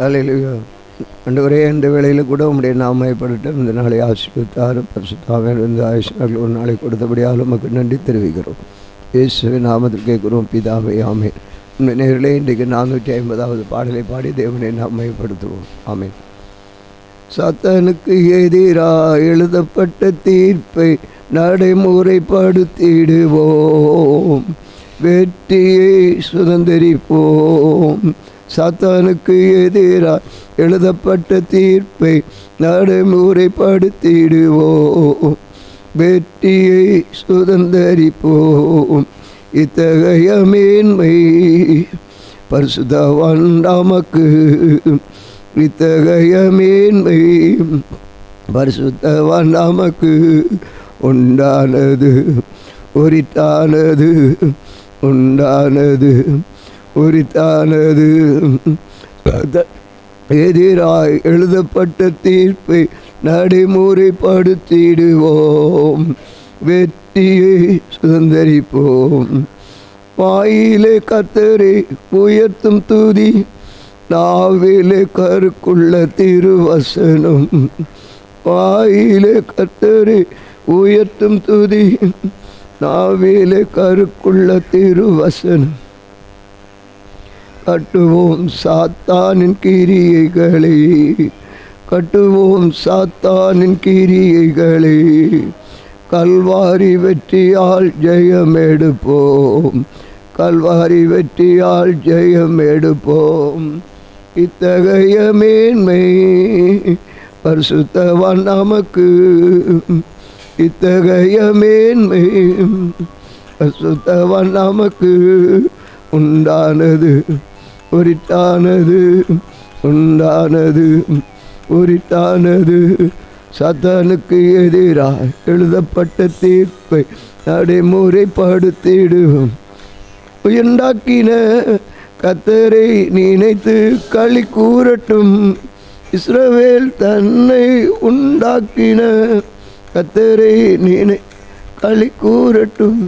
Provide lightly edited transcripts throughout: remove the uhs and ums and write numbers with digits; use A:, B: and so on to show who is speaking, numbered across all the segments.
A: அல்லேலூயா. ஆண்டவரே, இந்த வேளையில் கூட உம்முடைய நாமயப்படட்டும். இந்த நாளை ஆசீர்வதித்தாரும் பரிசுத்தாவே இந்த ஆயுஷ்கள் ஒரு நாளை கொடுத்தபடியால் உமக்கு நன்றி தெரிவிக்கிறோம். இயேசுவின் நாமத்தில் கேட்கிறோம் பிதாவே, ஆமென். உண்மை நேரிலே இன்றைக்கு 450வது பாடலை பாடி தேவனை நாமயப்படுத்துவோம். ஆமென். சாத்தானுக்கு எதிராக எழுதப்பட்ட தீர்ப்பை நடைமுறைப்படுத்திடுவோம், வெற்றியை சுதந்திரிப்போம். சாத்தானுக்கு எதிராக எழுதப்பட்ட தீர்ப்பை நடைமுறைப்படுத்திடுவோம், வெற்றியை சுதந்திரிப்போம். இத்தகைய மேன்மை பரிசுத்தவான் நமக்கு, இத்தகைய மேன்மை பரிசுத்தவான் நமக்கு உண்டானது, உரித்தானது, உண்டானது, உரித்தானது. எதிராய் எழுதப்பட்ட தீர்ப்பை நடைமுறைப்படுத்திடுவோம், வெற்றியை சுதந்திரிப்போம். வாயிலே கர்த்தரை உயர்த்தும் துதி, நாவிலே கருக்குள்ள திருவசனம். வாயிலே கர்த்தரை உயர்த்தும் துதி, நாவிலே கருக்குள்ள திருவசனம். கட்டுவோம் சாத்தானின் கிரியைகளை, கட்டுவோம் சாத்தானின் கிரியைகளை. கல்வாரி வெற்றியால் ஜெயம் எடுப்போம், கல்வாரி வெற்றியால் ஜெயம் எடுப்போம். இத்தகைய மேன்மை பரிசுத்தவான் நமக்கு, இத்தகைய மேன்மை பரிசுத்தவான் நமக்கு உண்டானது, உரித்தானது, உண்டானது, உரித்தானது. சாத்தானுக்கு எதிராக எழுதப்பட்ட தீர்ப்பை நடைமுறைப்படுத்திடுவோம். உண்டாக்கின கர்த்தரை நினைத்து களி கூறட்டும், இஸ்ரவேல் தன்னை உண்டாக்கின கர்த்தரை நினை களி கூறட்டும்.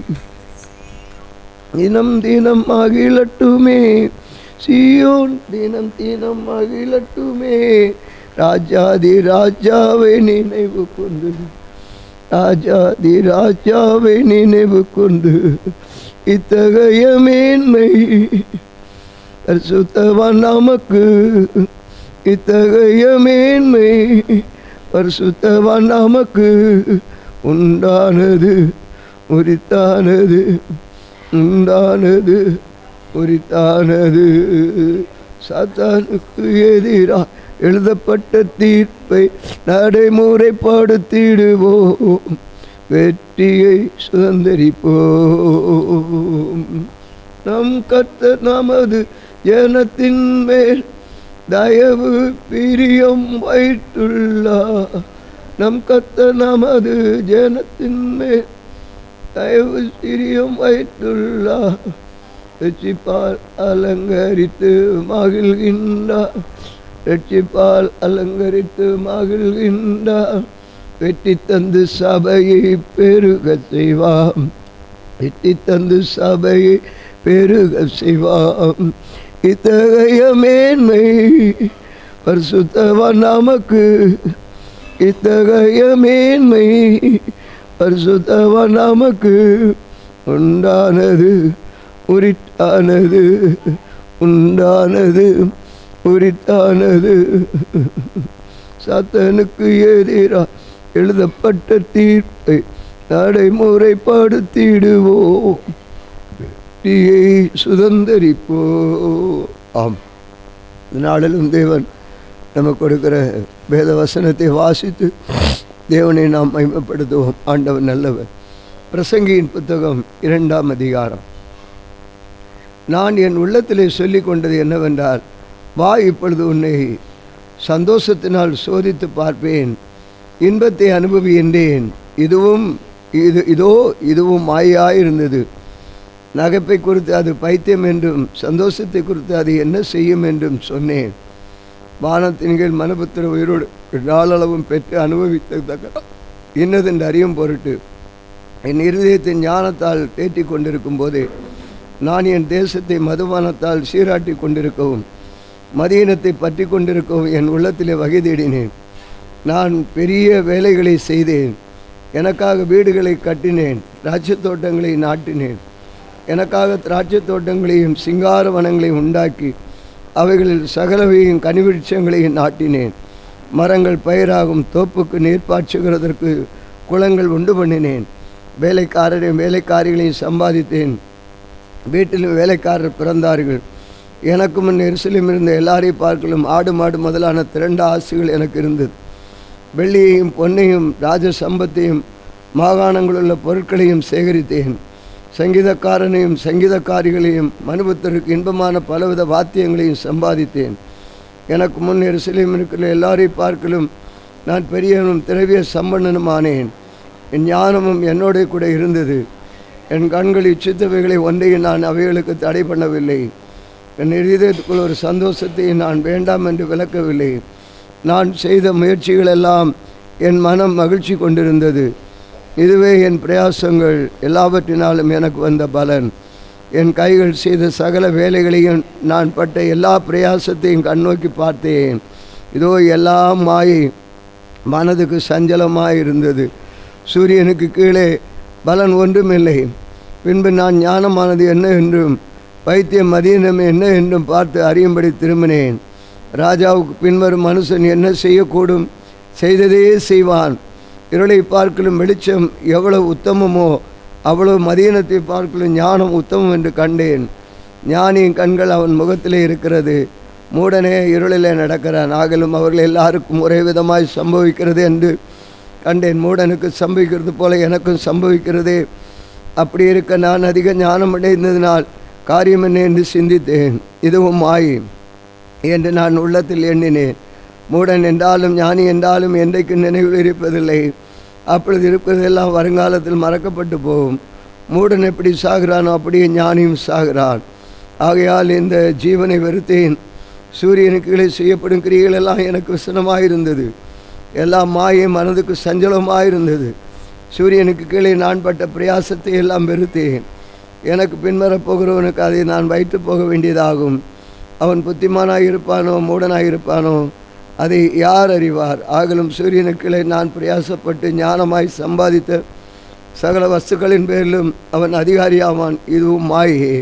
A: தினம் தினம் மகிழட்டுமே சீயோன், தினம் தினம் மகிழட்டுமே. ராஜாதி ராஜாவை நினைவு கொண்டு, ராஜாதி ராஜாவை நினைவு கொண்டு. இத்தகைய மேன்மை பரிசுத்தவான் நமக்கு, இத்தகைய மேன்மை பரிசுத்தவான் நமக்கு உண்டானது, உரித்தானது, உண்டானது, உரித்தானது. சாத்தானுக்கு எதிராக எழுதப்பட்ட தீர்ப்பை நடைமுறைப்படுத்திடுவோம், வெற்றியை சுதந்திரிப்போம். நம் கர்த்தர் நமது ஜனத்தின் மேல் தயவு பிரியம் வைத்துள்ளார். நம் கர்த்தர் நமது ஜனத்தின் மேல் தயவு பிரியம் வைத்துள்ளார். ரட்சிப்பால் அலங்கரித்து மகிழ்கின்றார், ரட்சிப்பால் அலங்கரித்து மகிழ்கின்றார். வெற்றி தந்து சபையை பெருக செய்வாம், வெற்றி தந்து சபையை பெருக செய்வாம். இத்தகைய மேன்மை பரிசுத்தவான் நமக்கு, இத்தகைய மேன்மை பரிசுத்தவான் நமக்கு உண்டானது, உரித்தானது, உண்டானது, உரித்தானது. சாத்தானுக்கு எதிராக எழுதப்பட்ட தீர்ப்பை நடைமுறைப்படுத்திடுவோம், வெற்றியை சுதந்திரிப்போம். ஆம், நாளிலும் தேவன் நமக்கு கொடுக்கிற வேத வசனத்தை வாசித்து தேவனை நாம் மகிமைப்படுத்துவோம். ஆண்டவர் நல்லவர். பிரசங்கியின் புத்தகம் 2ஆம் அதிகாரம். நான் என் உள்ளத்திலே சொல்லிக் கொண்டது என்னவென்றால், வா, இப்பொழுது உன்னை சந்தோஷத்தினால் சோதித்து பார்ப்பேன், இன்பத்தை அனுபவி என்றேன். இதுவும் மாயாயிருந்தது. நகைப்பை குறித்து அது பைத்தியம் என்றும், சந்தோஷத்தை குறித்து அது என்ன செய்யும் என்றும் சொன்னேன். வானத்தின் கீழ் மனபுத்திர உயிரோடு நாளளவும் பெற்று அனுபவித்தக்க இன்னதென்று அறியும் பொருட்டு என் இருதயத்தின் ஞானத்தால் தேற்றி கொண்டிருக்கும் போதே நான் என் தேசத்தை மதுபானத்தால் சீராட்டி கொண்டிருக்கவும் மதீனத்தை பற்றி கொண்டிருக்கவும் என் உள்ளத்திலே வகை தேடினேன். நான் பெரிய வேலைகளை செய்தேன். எனக்காக வீடுகளை கட்டினேன், திராட்சை தோட்டங்களை நாட்டினேன். எனக்காக திராட்சை தோட்டங்களையும் சிங்கார வனங்களையும் உண்டாக்கி அவைகளில் சகலவையும் கனிவிருட்சங்களையும் நாட்டினேன். மரங்கள் பயிராகும் தோப்புக்கு நீர் பாய்ச்சுகிறதற்கு குளங்கள் உண்டு பண்ணினேன். வேலைக்காரரையும் வேலைக்காரிகளையும் சம்பாதித்தேன். வீட்டிலும் வேலைக்காரர் பிறந்தார்கள். எனக்கு முன் எருசலேமில் இருந்த எல்லாரையும் பார்க்கலும் ஆடு மாடு முதலான திரண்ட ஆசைகள் எனக்கு இருந்தது. வெள்ளியையும் பொன்னையும் ராஜ சம்பத்தையும் மாகாணங்களுள்ள பொருட்களையும் சேகரித்தேன். சங்கீதக்காரனையும் சங்கீதக்காரிகளையும் மனுபுத்தருக்கு இன்பமான பலவித வாத்தியங்களையும் சம்பாதித்தேன். எனக்கு முன் எருசலேமில் இருக்கிற எல்லாரையும் பார்க்கலும் நான் பெரியவனும் திரவிய சம்பன்னனுமானேன். என் ஞானமும் என்னோட கூட இருந்தது. என் கண்கள் இச்சித்தவைகளை ஒன்றையும் நான் அவைகளுக்கு தடை பண்ணவில்லை. என் இதயத்துக்குள் ஒரு சந்தோஷத்தை நான் வேண்டாம் என்று விளக்கவில்லை. நான் செய்த முயற்சிகளெல்லாம் என் மனம் மகிழ்ச்சி கொண்டிருந்தது. இதுவே என் பிரயாசங்கள் எல்லாவற்றினாலும் எனக்கு வந்த பலன். என் கைகள் செய்த சகல வேலைகளையும் நான் பட்ட எல்லா பிரயாசத்தையும் கண்ணோக்கி பார்த்தேன். இதோ எல்லாம் மாயை, மனதுக்கு சஞ்சலமாக இருந்தது. சூரியனுக்கு கீழே பலன் ஒன்றுமில்லை. பின்பு நான் ஞானமானது என்ன என்றும் வைத்தியம் மதீனம் என்ன என்றும் பார்த்து அறியும்படி திரும்பினேன். ராஜாவுக்கு பின்வரும் மனுஷன் என்ன செய்யக்கூடும்? செய்ததே செய்வான். இருளை பார்க்கலும் வெளிச்சம் எவ்வளவு உத்தமமோ அவ்வளவு மதீனத்தை பார்க்கலும் ஞானம் உத்தமம் என்று கண்டேன். ஞானியின் கண்கள் அவன் முகத்திலே இருக்கிறது. மூடனே இருளிலே நடக்கிறான். ஆகலும் அவர்கள் எல்லாருக்கும் ஒரே விதமாய் சம்பவிக்கிறது என்று கண்டேன். மூடனுக்கு சம்பவிக்கிறது போல எனக்கும் சம்பவிக்கிறதே. அப்படி இருக்க நான் அதிக ஞானம் அடைந்ததினால் காரியம் என்ன என்று சிந்தித்தேன். இதுவும் மாயை என்று நான் உள்ளத்தில் எண்ணினேன். மூடன் என்றாலும் ஞானி என்றாலும் என்றைக்கு நினைவில் இருப்பதில்லை. அப்பொழுது இருப்பதெல்லாம் வருங்காலத்தில் மறக்கப்பட்டு போகும். மூடன் எப்படி சாகிறானோ அப்படியே ஞானியும் சாகிறான். ஆகையால் இந்த ஜீவனை வெறுத்தேன். சூரியனுக்கு கீழே செய்யப்படும் கிரிகள் எல்லாம் எனக்கு விசனமாயிருந்தது. எல்லாம் மாயை மனதுக்கு சஞ்சலமாயிருந்தது. சூரியனுக்கு கீழே நான் பட்ட பிரயாசத்தை எல்லாம் வெறுத்தேன். எனக்கு பின்வரப் போகிறவனுக்கு அதை நான் வைத்து போக வேண்டியதாகும். அவன் புத்திமானாக இருப்பானோ மூடனாக இருப்பானோ அதை யார் அறிவார்? ஆகலும் சூரியனுக்களை நான் பிரயாசப்பட்டு ஞானமாய் சம்பாதித்த சகல வஸ்துக்களின் பேரிலும் அவன் அதிகாரியாவான். இதுவும் மாயே.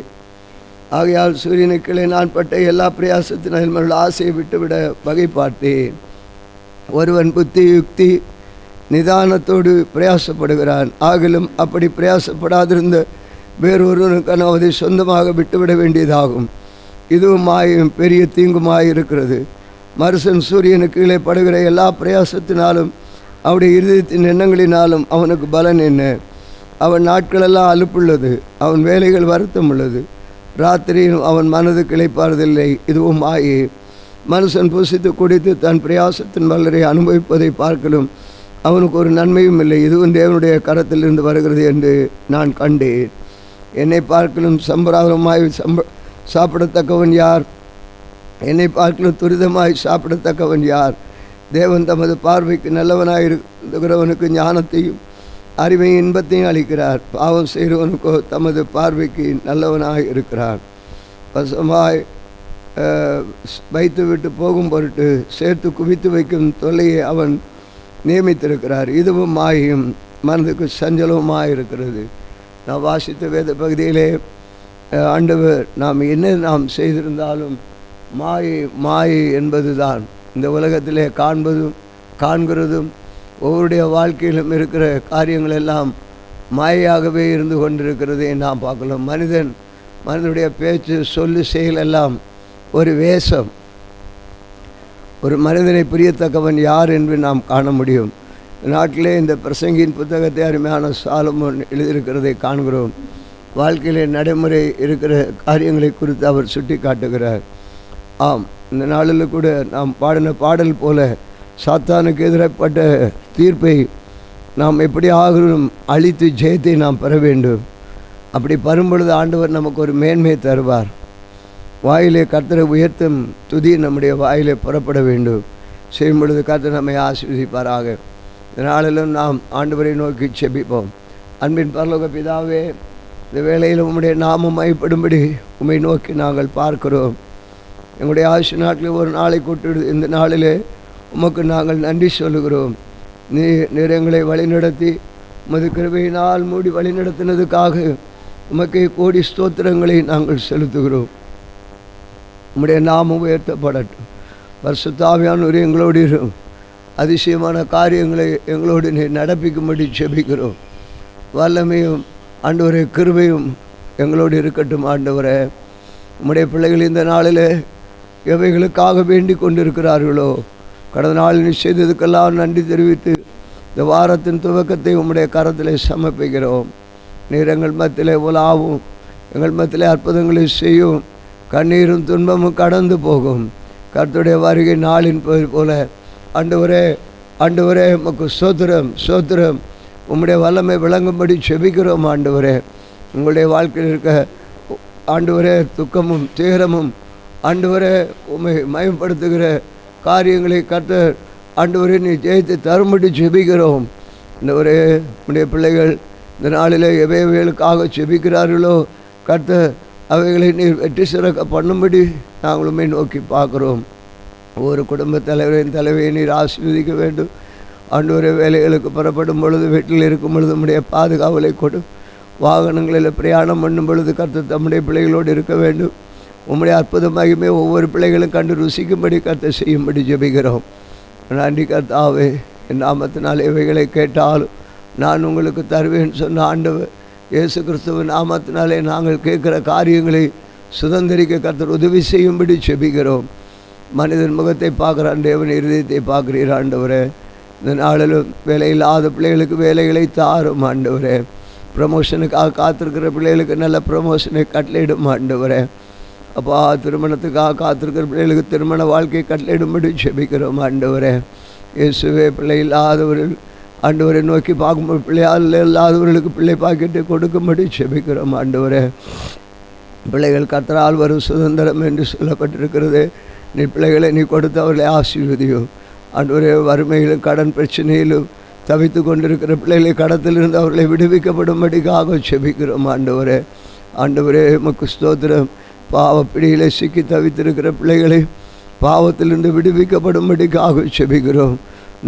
A: ஆகையால் சூரியனுக்களை நான் பட்ட எல்லா பிரயாசத்தின் மேல் ஆசையை விட்டுவிட வகை பார்த்தேன். ஒருவன் புத்தி யுக்தி நிதானத்தோடு பிரயாசப்படுகிறான். ஆகிலும் அப்படி பிரயாசப்படாதிருந்த வேறொருவனுக்கான அதை சொந்தமாக விட்டுவிட வேண்டியதாகும். இதுவும் மாயும் பெரிய தீங்குமாயிருக்கிறது. மனுஷன் சூரியனுக்கு கீழே படுகிற எல்லா பிரயாசத்தினாலும் அவருடைய இருதயத்தின் எண்ணங்களினாலும் அவனுக்கு பலன் என்ன? அவன் நாட்களெல்லாம் அலுப்புள்ளது, அவன் வேலைகள் வருத்தம் உள்ளது. ராத்திரியும் அவன் மனது கிளைப்பாறதில்லை. இதுவும் மாயே. மனுஷன் புசித்து குடித்து தன் பிரயாசத்தின் வல்லரை அனுபவிப்பதை பார்க்கலும் அவனுக்கு ஒரு நன்மையும் இல்லை. இதுவும் தேவனுடைய கரத்திலிருந்து வருகிறது என்று நான் கண்டேன். என்னை பார்க்கலும் சம்பிரதாயமாய் சாப்பிடத்தக்கவன் யார்? என்னை பார்க்கலும் துரிதமாய் சாப்பிடத்தக்கவன் யார்? தேவன் தமது பார்வைக்கு நல்லவனாய் இருக்கிறவனுக்கு ஞானத்தையும் அறிவையும் இன்பத்தையும் அளிக்கிறார். பாவம் செய்கிறவனுக்கோ தமது பார்வைக்கு நல்லவனாய் இருக்கிறார். வசமாய் வைத்து விட்டு போகும் பொருட்டு சேர்த்து குவித்து வைக்கும் தொல்லையை அவன் நியமித்திருக்கிறார். இதுவும் மாயும் மனதுக்கு சஞ்சலமாக இருக்கிறது. நான் வாசித்த வேத பகுதியிலே ஆண்டவர் நாம் செய்திருந்தாலும் மாயை என்பது தான் இந்த உலகத்திலே காண்கிறதும் ஒவ்வொருடைய வாழ்க்கையிலும் இருக்கிற காரியங்கள் எல்லாம் மாயாகவே இருந்து கொண்டிருக்கிறதை நாம் பார்க்கலாம். மனிதனுடைய பேச்சு சொல்லு செயல் எல்லாம் ஒரு வேஷம். ஒரு மனிதனை புரியத்தக்கவன் யார் என்று நாம் காண முடியும். நாட்டிலே இந்த பிரசங்கியின் புத்தகத்தை அருமையான சாலமோன் எழுதியிருக்கிறதை காண்கிறோம். வாழ்க்கையிலே நடைமுறை இருக்கிற காரியங்களை குறித்து அவர் சுட்டி காட்டுகிறார். ஆம், இந்த நாளில் கூட நாம் பாடின பாடல் போல சாத்தானுக்கு எதிரப்பட்ட தீர்ப்பை நாம் எப்படி ஆகும் அழித்து ஜெயத்தை நாம் பெற வேண்டும். அப்படி பெறும்பொழுது ஆண்டவர் நமக்கு ஒரு மேன்மை தருவார். வாயிலே கர்த்தரை உயர்த்தும் துதி நம்முடைய வாயிலே புறப்பட வேண்டும். செய்யும் பொழுது கர்த்தர் நம்மை ஆசீர்வதிப்பாராக. இந்த நாளிலும் நாம் ஆண்டவரை நோக்கி செபிப்போம். அன்பின் பரலோக பிதாவே, இந்த வேளையில் உம்முடைய நாமம் மையப்படும்படி உம்மை நோக்கி நாங்கள் பார்க்கிறோம். எங்களுடைய ஆயுஷ் நாட்களில் ஒரு நாளை கொட்டு இந்த நாளிலே உமக்கு நாங்கள் நன்றி சொல்லுகிறோம். நீர் எங்களை வழிநடத்தி உமது கிருபையினால் மூடி வழிநடத்தினதுக்காக உமக்கே கோடி ஸ்தோத்திரங்களை நாங்கள் செலுத்துகிறோம். உம்முடைய நாமம் உயர்த்தப்படட்டும். பரிசுத்த ஆவியானவர் எங்களோடு இருக்கும். அதிசயமான காரியங்களை எங்களோடு நீர் நடப்பிக்கும்படி ஜெபிக்கிறோம். வல்லமையும் ஆண்டவரே கிருபையும் எங்களோடு இருக்கட்டும். ஆண்டவரே, உம்முடைய பிள்ளைகள் இந்த நாளில் எவைகளுக்காக வேண்டி கொண்டிருக்கிறார்களோ, கடந்த நாளில் செய்ததுக்கெல்லாம் நன்றி தெரிவித்து இந்த வாரத்தின் துவக்கத்தை உம்முடைய கரத்தில் சமர்ப்பிக்கிறோம். நீர் எங்கள் மத்தியிலே உலாவும், எங்கள் மத்தியிலே அற்புதங்களை செய்யும். கண்ணீரும் துன்பமும் கடந்து போகும். கர்த்தருடைய வருகை நாளின் போல ஆண்டவரே, ஆண்டவரே உமக்கு ஸ்தோத்திரம் ஸ்தோத்திரம். உம்முடைய வல்லமை விளங்கும்படி செபிக்கிறோம். ஆண்டவரே, உங்களுடைய வாழ்க்கையில் இருக்க ஆண்டவரே துக்கமும் துயரமும் ஆண்டவரே உம்மை மயப்படுத்துகிற காரியங்களை கர்த்தர் ஆண்டவரே நீ ஜெயித்து தரும்படி செபிக்கிறோம். ஆண்டவரே, உம்முடைய பிள்ளைகள் இந்த நாளில் எவைகளுக்காக செபிக்கிறார்களோ கர்த்தர் அவைகளை நீர் வெற்றி சிறக்க பண்ணும்படி நாங்களுமே நோக்கி பார்க்குறோம். ஒவ்வொரு குடும்ப தலைவரின் தலைவையை நீர் ஆசீர்வதிக்க வேண்டும். ஆண்டவரே, வேலைகளுக்கு புறப்படும் பொழுது, வீட்டில் இருக்கும் பொழுது நம்முடைய பாதுகாவலை கொடு. வாகனங்களில் பிரயாணம் பண்ணும் பொழுது கர்த்தர் தம்முடைய பிள்ளைகளோடு இருக்க வேண்டும். உம்முடைய அற்புதமாகவே ஒவ்வொரு பிள்ளைகளும் கண்டு ருசிக்கும்படி கர்த்தர் செய்யும்படி ஜெபிக்கிறோம். நன்றி கர்த்தாவே. என் நாமத்தினால் இவைகளை கேட்டாலும் நான் உங்களுக்கு தருவேன் சொன்ன ஆண்டவர் இயேசு கிறிஸ்துவின் நாமத்தினாலே நாங்கள் கேட்குற காரியங்களை சுதந்திரிக்க கர்த்தர் உதவி செய்யும்படி ஜெபிக்கிறோம். மனிதன் முகத்தை பார்க்குறான், தேவன் இருதயத்தை பார்க்குறீர். ஆண்டவரே, இந்த நாளிலும் வேலையில்லாத பிள்ளைகளுக்கு வேலைகளை தாரும். ஆண்டவரே, ப்ரமோஷனுக்காக காத்திருக்கிற பிள்ளைகளுக்கு நல்ல ப்ரமோஷனை கட்டளையிடும். ஆண்டவரே, அப்பா, திருமணத்துக்காக காத்திருக்கிற பிள்ளைகளுக்கு திருமண வாழ்க்கையை கட்டளையிடும்படி ஜெபிக்கிறோம். ஆண்டவரே, இயேசுவே, பிள்ளை இல்லாதவர்கள் ஆண்டவரை நோக்கி பார்க்கும்போது பிள்ளையால் இல்லாதவர்களுக்கு பிள்ளை பாக்கியத்தை கொடுக்கும்படி ஜெபிக்கிறோம். ஆண்டவரே, பிள்ளைகள் கர்த்தரால் வரும் சுதந்திரம் என்று சொல்லப்பட்டிருக்கிறது. நீ பிள்ளைகளை நீ கொடுத்து அவர்களை ஆசீர்வதியும். ஆண்டவரே, வறுமையிலும் கடன் பிரச்சனையிலும் தவித்து கொண்டிருக்கிற பிள்ளைகளை கடத்திலிருந்து அவர்களை விடுவிக்கப்படும்படிக்காக ஜெபிக்கிறோம். ஆண்டவரே, ஆண்டவரே உமக்கு ஸ்தோத்திரம். பாவப்பிடியில் சிக்கி தவித்திருக்கிற பிள்ளைகளை பாவத்திலிருந்து விடுவிக்கப்படும்படிக்காக ஜெபிக்கிறோம்.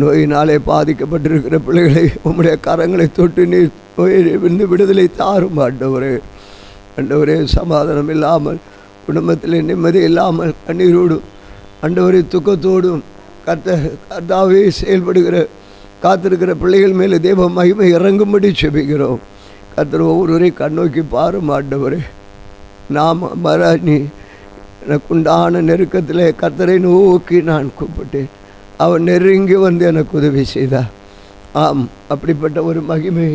A: நோயினாலே பாதிக்கப்பட்டிருக்கிற பிள்ளைகளை உம்முடைய கரங்களை தொட்டு நீர் நோயிலிருந்து விடுதலை தாரும். ஆண்டவரே, ஆண்டவரே, சமாதானம் இல்லாமல் குடும்பத்தில் நிம்மதி இல்லாமல் கண்ணீரோடும் ஆண்டவரே துக்கத்தோடும் கர்த்தாவே செயல்படுகிற காத்திருக்கிற பிள்ளைகள் மேலே தேவ மகிமை இறங்கும்படி செபிக்கிறோம். கர்த்தர் ஒவ்வொருவரை கண்ணோக்கி பாரும். ஆண்டவரே, நாம் மராணி எனக்குண்டான நெருக்கத்தில் கர்த்தரை நோக்கி நான் கூப்பிட்டேன். அவன் நெருங்கி வந்து எனக்கு உதவி செய்தார். ஆம், அப்படிப்பட்ட ஒரு மகிமை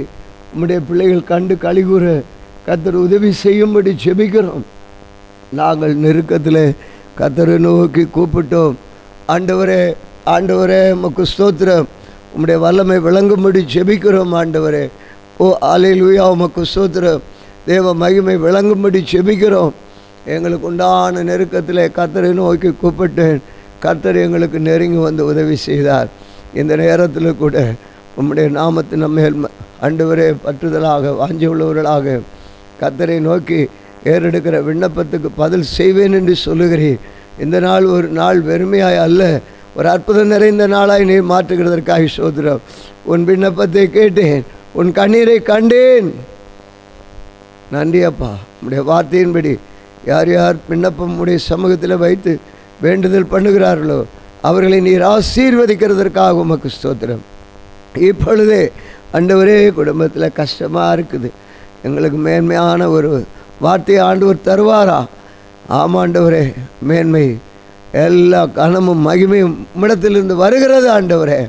A: உம்முடைய பிள்ளைகள் கண்டு கலிகூற கர்த்தர் உதவி செய்யும்படி செபிக்கிறோம். நாங்கள் நெருக்கத்தில் கர்த்தரை நோக்கி கூப்பிட்டோம். ஆண்டவரே, ஆண்டவரே உமக்கு ஸ்தோத்திரம். உம்முடைய வல்லமை விளங்கும்படி செபிக்கிறோம். ஆண்டவரே, ஓ அல்லேலூயா, உமக்கு ஸ்தோத்திரம். தேவ மகிமை விளங்கும்படி செபிக்கிறோம். எங்களுக்கு உண்டான நெருக்கத்தில் கர்த்தரை நோக்கி கூப்பிட்டேன். கர்த்தர் எங்களுக்கு நெருங்கி வந்து உதவி செய்தார். இந்த நேரத்தில் கூட உம்முடைய நாமத்தின் நம்மேல் ஆண்டவரே பற்றுதலாக வாஞ்சி உள்ளவர்களாக கர்த்தரை நோக்கி ஏறெடுக்கிற விண்ணப்பத்துக்கு பதில் செய்வேன் என்று சொல்லுகிறேன். இந்த நாள் ஒரு நாள் வெறுமையாய் அல்ல, ஒரு அற்புதம் நிறைந்த நாளாய் நீ மாற்றுகிறதற்காக ஸ்தோத்திரம். உன் விண்ணப்பத்தை கேட்டேன், உன் கண்ணீரை கண்டேன். நன்றி அப்பா. உம்முடைய வார்த்தையின்படி யார் யார் விண்ணப்பம் உடைய சமூகத்தில் வைத்து வேண்டுதல் பண்ணுகிறார்களோ அவர்களை நீர் ஆசீர்வதிக்கிறதற்காக உமக்கு ஸ்தோத்திரம். இப்பொழுதே ஆண்டவரே, குடும்பத்தில் கஷ்டமாக இருக்குது, எங்களுக்கு மேன்மையான ஒரு வார்த்தையை ஆண்டவர் தருவாரா? ஆமாண்டவரே, மேன்மை எல்லா கனமும் மகிமையும் உம்மிடத்திலிருந்து வருகிறது. ஆண்டவரே,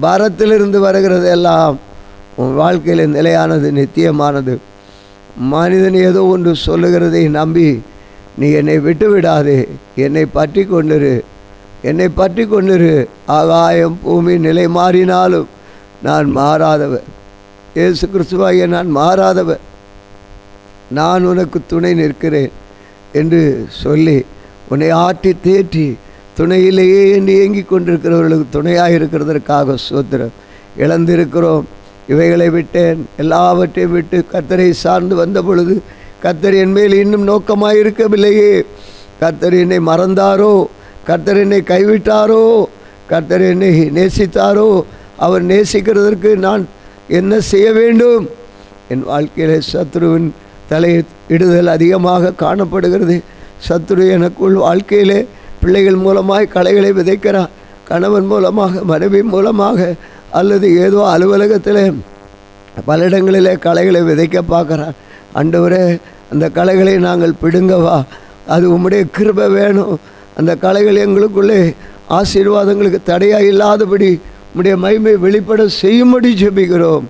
A: பாரத்திலிருந்து வருகிறது எல்லாம் உன் வாழ்க்கையில் நிலையானது, நித்தியமானது. மனிதன் ஏதோ ஒன்று சொல்லுகிறதை நம்பி நீ என்னை விட்டு விடாதே, என்னை பற்றி கொண்டிரு, என்னை பற்றி கொண்டிரு. ஆகாயம் பூமி நிலை மாறினாலும் நான் மாறாதவர். இயேசு கிறிஸ்துவாகிய நான் மாறாதவர். நான் உனக்கு துணை நிற்கிறேன் என்று சொல்லி உன்னை ஆட்டி தேற்றி துணையிலேயே என்று ஏங்கிக் கொண்டிருக்கிறவர்களுக்கு துணையாக இருக்கிறதற்காக ஸ்தோத்திரம். இழந்திருக்கிறோம், இவைகளை விட்டேன், எல்லாவற்றையும் விட்டு கர்த்தரை சார்ந்து வந்த பொழுது கர்த்தர் என் மேல் இன்னும் நோக்கமாக இருக்கவில்லையே, கர்த்தர் என்னை மறந்தாரோ, கர்த்தர் என்னை கைவிட்டாரோ, கர்த்தர் என்னை நேசித்தாரோ, அவர் நேசிக்கிறதற்கு நான் என்ன செய்ய வேண்டும்? என் வாழ்க்கையில் சத்ருவின் தலையிடுதல் அதிகமாக காணப்படுகிறது. சத்ரு எனக்குள் வாழ்க்கையிலே பிள்ளைகள் மூலமாய் களைகளை விதைக்கிறார். கணவன் மூலமாக, மனைவி மூலமாக, அல்லது ஏதோ அலுவலகத்தில் பல இடங்களிலே களைகளை விதைக்க பார்க்குறார். ஆண்டவரே, அந்த களைகளை நாங்கள் பிடுங்கவா, அது உம்முடைய கிருபை வேணும். அந்த களைகள் எங்களுக்குள்ளே ஆசீர்வாதங்களுக்கு தடையாக இல்லாதபடி உம்முடைய மகிமை வெளிப்பட செய்யும்படி ஜெபிக்கிறோம்.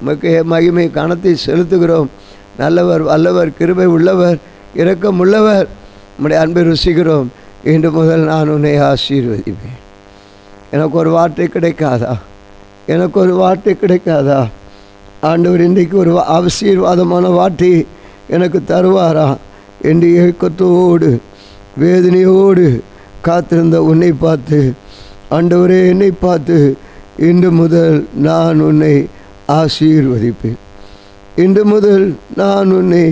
A: உமக்கு மகிமை கனத்தை செலுத்துகிறோம். நல்லவர், வல்லவர், கிருபை உள்ளவர், இரக்கம் உள்ளவர், உம்முடைய அன்பை ருசிக்கிறோம். இன்று முதல் நான் உன்னை ஆசீர்வதிப்பேன். எனக்கு ஒரு வார்த்தை கிடைக்காதா? எனக்கு ஒரு வார்த்தை கிடைக்காதா? ஆண்டவர் இன்றைக்கு ஒரு ஆசீர்வாதமான வார்த்தை எனக்கு தருவாரா என்று ஏக்கத்தோடு வேதனையோடு காத்திருந்த உன்னை பார்த்து, ஆண்டவரே என்னை பார்த்து, இன்று முதல் நான் உன்னை ஆசீர்வதிப்பேன். இன்று முதல் நான் உன்னை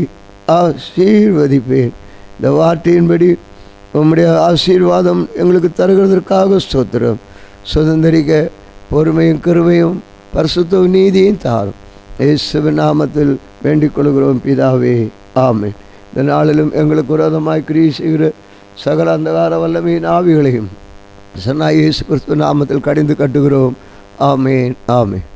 A: ஆசீர்வதிப்பேன். இந்த வார்த்தையின்படி உம்முடைய ஆசீர்வாதம் எங்களுக்கு தருகிறதற்காக ஸ்தோத்திரம். சுதந்திரிக்க பொறுமையும் கிருபையும் பரிசுத்தமும் நீதியும் தாரும். இயேசுவின் நாமத்தில் வேண்டிக் கொள்கிறோம் பிதாவே, ஆமென். இந்த நாளிலும் எங்களுக்கு விரோதமாய் கிரியை செய்கிற சகல அந்தகார வல்லமையின் ஆவிகளையும் இயேசு கிறிஸ்துவின் நாமத்தில் கடிந்து கட்டுகிறோம். ஆமென், ஆமென்.